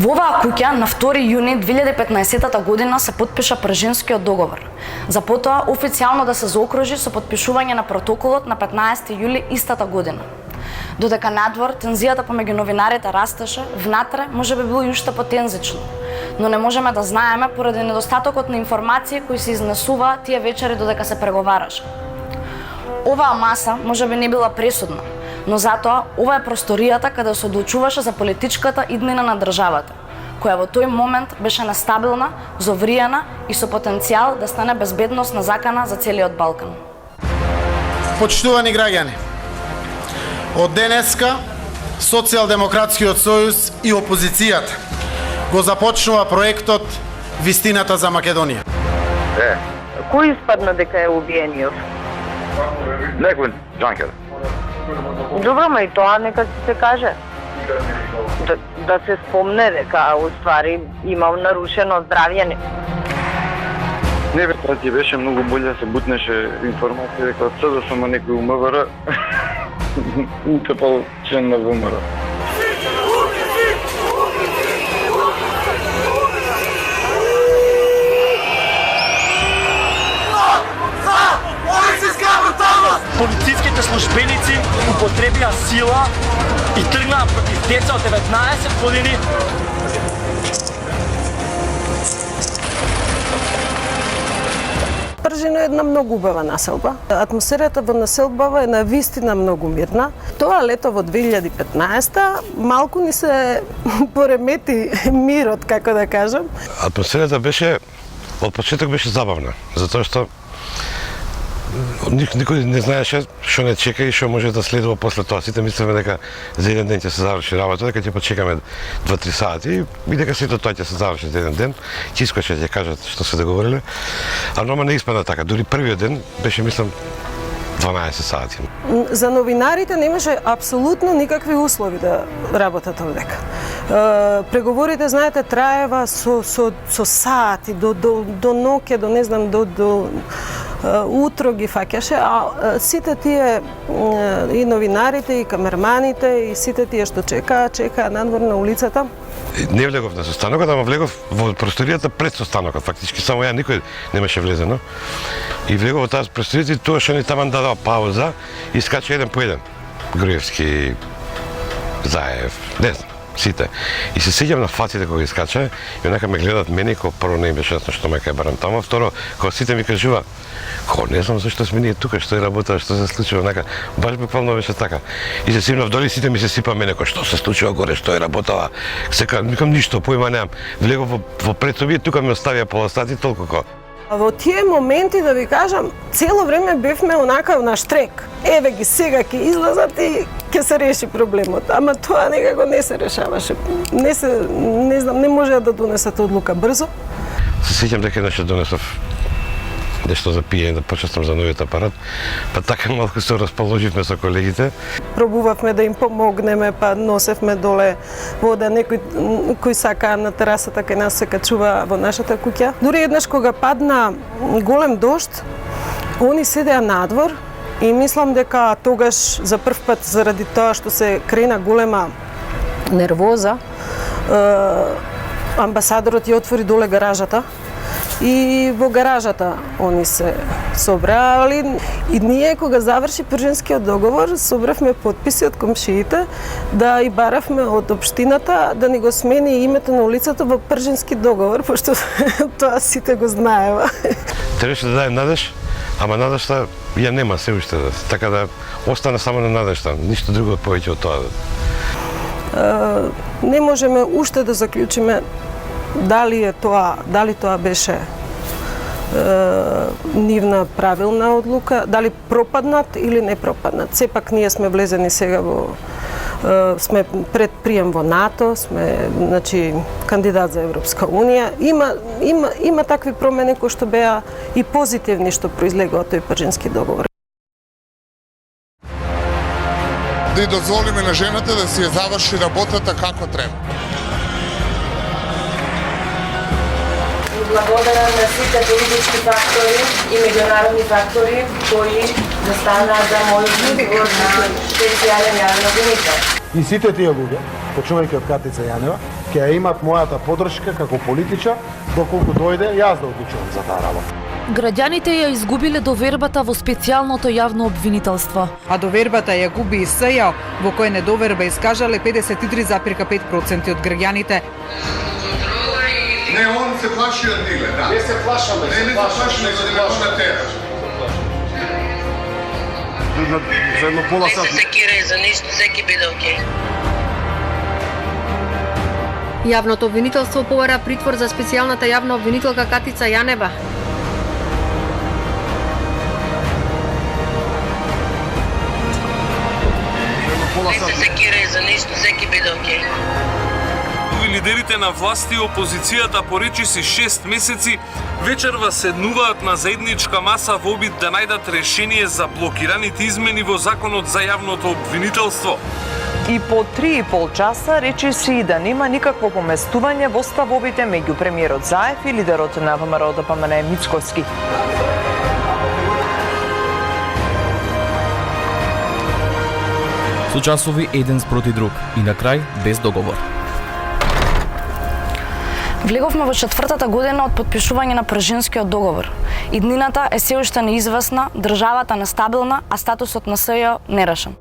Во оваа куќа на 2 јуни 2015 година се потпиша Пржинскиот договор, за потоа официјално да се заокружи со потпишување на протоколот на 15 јули истата година. Додека надвор тензијата помеѓу новинарите растеше, внатре можеби било и уште потензично, но не можеме да знаеме поради недостатокот на информации кои се изнесуваа тие вечери додека се преговараше. Оваа маса можеби не била пресудна, но затоа ова е просторијата каде се одлучуваше за политичката иднина на државата, која во тој момент беше нестабилна, зовриена и со потенцијал да стане безбедносна закана за целиот Балкан. Почитувани граѓани, од денеска Социјалдемократскиот сојуз и опозицијата го започнува проектот Вистината за Македонија. Кој испадна дека е убиениот? Некој джанкер. Добро, ма и тоа нека се каже. Да се спомне дека уствари имал нарушено здравје. Не бе, тоа ти беше многу боле да се бутнеше информација дека од СДС само некој МВР утепал член на ВМРО. Полициските службеници употребија сила и тргнаа против деца од 19 години. Пржино е една многу убава населба. Атмосферата во населбава е навистина многу мирна. Тоа лето во 2015 малку ни се поремети мирот, како да кажам. Атмосферата беше, од почеток беше забавна, затоа што никој не знаеше што не чека и што може да следува после тоа. Сите мислевме дека за еден ден ќе се заврши работа, дека ќе почекаме 2-3 сати и дека сето тоа ќе се заврши за еден ден. Ќе искаше ќе кажат што се договориле. А нормално не испадна така. Дури првиот ден беше, мислам, 12 сати. За новинарите немаше апсолутно никакви услови да работат овдека. Преговорите, знаете, траева со сати, до ноќе, до не знам, до утро ги фаќаше, а сите тие и новинарите, и камерманите, и сите тие што чекаа надвор на улицата. Не влегов на состанокот, ама влегов во просторијата пред состанокот. Фактички само ја, никој немаше влезено. И влегов во таа просторијата и тоа што ни таман дадаа пауза и скача еден по еден. Груевски, Заев, не знам, сите. И се сеќам на фаците кога ги скача и онака ме гледат мене, кога прво не им беше ясно што ме кај барам таму, второ, кога сите ми кажува, не знам зашто сме ние тука, што е работа, што се случува, онака, баш буквално беше така. И се симнав доли, сите ми се сипа мене, што се случува горе, што е работала. Сека, никам ништо, поима немам. Влегов во предсобие, тука ми оставија пола сати, толку. Во тие моменти, да ви кажам, цело време бевме онака на штрек. Еве ги, сега ќе излазат и ќе се реши проблемот. Ама тоа некако не се решаваше. Не знам, не можеа да донесат одлука брзо. Се сеќам дека еднаш донесов нешто за пиење, да почестам за новиот апарат, па така малку се расположивме со колегите. Пробувавме да им помогнеме, па носевме доле вода, некои кои сакаа на терасата кај нас се качува во нашата куќа. Дури еднаш кога падна голем дожд, они седеа надвор и мислам дека тогаш за прв пат заради тоа што се крена голема нервоза, амбасадорот ја отвори доле гаражата. И во гаражата они се собрали и ние кога заврши Пржинскиот договор собравме подписи од комшиите да и баравме од општината да ни го смени името на улицата во Пржински договор, пошто тоа сите го знаева. Требаше да даде надеж, ама надежта ја нема се уште, така да остана само на надежта, ништо друго повеќе од тоа. Не можеме уште да заклучиме дали тоа беше нивна правилна одлука, дали пропаднат или не пропаднат. Сепак ние сме влезени сега сме пред прием во НАТО, сме кандидат за Европска унија. Има такви промени кои што беа и позитивни што произлегува од тој Пржински договор. Да дозволиме на жената да си ја заврши работата како треба. Благодарам на сите политички фактори и меѓународни фактори кои застанаа за мојот избор на специјален јавен обвинител. И сите тие луѓе, почувајќи од Катица Јанева, ќе ја имат мојата поддршка како политичар, доколку дојде јас да одлучувам за таа работа. Граѓаните ја изгубиле довербата во специјалното јавно обвинителство. А довербата ја губи и СЈ, во кој недоверба искажале 53,5% од граѓаните. Не, он се плаши од ниве, да. Не се плашаме, не се плашаме, него да го натераш. За едно пола сат. се секира за ништо, секи биде окей. Јавното обвинителство повера притвор за специјалната јавна обвинителка Катица Јанева. Не се секира за ништо, секи биде окей. Лидерите на власти и опозицијата по речиси 6 месеци вечерва седнуваат на заедничка маса во обид да најдат решение за блокираните измени во законот за јавното обвинителство. И по 3,5 часа речиси да нема никакво поместување во ставовите меѓу премиерот Заев и лидерот на ВМРО ДПМН Мицковски. Со часови еден спроти друг и на крај без договор. Влеговме во четвртата година од потпишување на Пржинскиот договор. Иднината е се уште неизвестна, државата нестабилна, а статусот на СЈ нерешен.